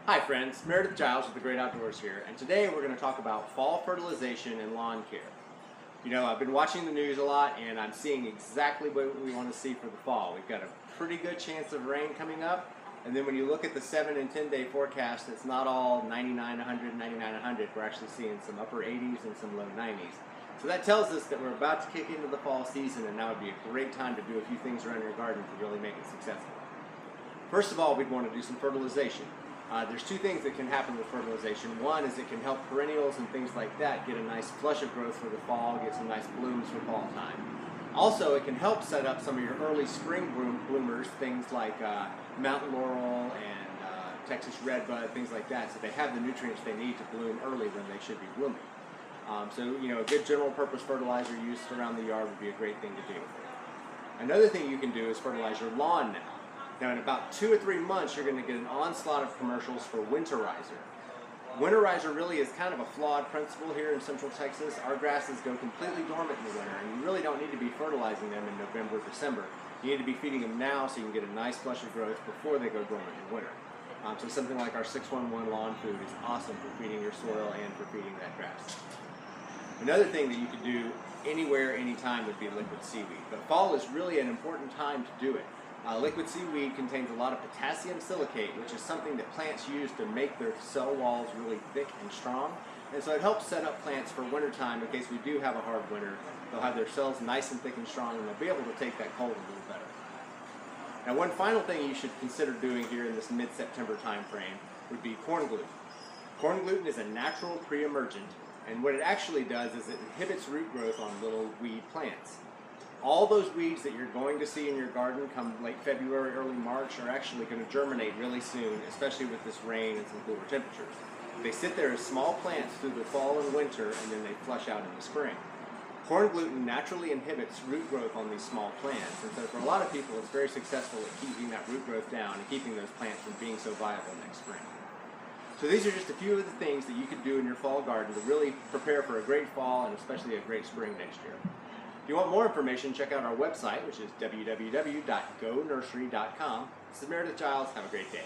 Hi friends, Meredith Giles with The Great Outdoors here, and today we're going to talk about fall fertilization and lawn care. You know, I've been watching the news a lot and I'm seeing exactly what we want to see for the fall. We've got a pretty good chance of rain coming up, and then when you look at the 7 and 10 day forecast, it's not all 99, 100, 99, 100. We're actually seeing some upper 80s and some low 90s. So that tells us that we're about to kick into the fall season, and now would be a great time to do a few things around your garden to really make it successful. First of all, we'd want to do some fertilization. There's two things that can happen with fertilization. One is it can help perennials and things like that get a nice flush of growth for the fall, get some nice blooms for fall time. Also, it can help set up some of your early spring bloomers, things like mountain laurel and Texas redbud, things like that, so they have the nutrients they need to bloom early when they should be blooming. So, you know, a good general purpose fertilizer used around the yard would be a great thing to do. Another thing you can do is fertilize your lawn now. Now in about 2 or 3 months, you're going to get an onslaught of commercials for winterizer. Winterizer really is kind of a flawed principle here in Central Texas. Our grasses go completely dormant in the winter, and you really don't need to be fertilizing them in November or December. You need to be feeding them now so you can get a nice flush of growth before they go dormant in winter. So something like our 611 lawn food is awesome for feeding your soil and for feeding that grass. Another thing that you could do anywhere, anytime would be liquid seaweed. But fall is really an important time to do it. Liquid seaweed contains a lot of potassium silicate, which is something that plants use to make their cell walls really thick and strong. And so it helps set up plants for wintertime in case we do have a hard winter. They'll have their cells nice and thick and strong, and they'll be able to take that cold a little better. Now, one final thing you should consider doing here in this mid-September time frame would be corn gluten. Corn gluten is a natural pre-emergent, and what it actually does is it inhibits root growth on little weed plants. All those weeds that you're going to see in your garden come late February, early March are actually going to germinate really soon, especially with this rain and some cooler temperatures. They sit there as small plants through the fall and winter, and then they flush out in the spring. Corn gluten naturally inhibits root growth on these small plants, and so for a lot of people it's very successful at keeping that root growth down and keeping those plants from being so viable next spring. So these are just a few of the things that you could do in your fall garden to really prepare for a great fall and especially a great spring next year. If you want more information, check out our website, which is www.gonursery.com. This is Meredith Giles. Have a great day.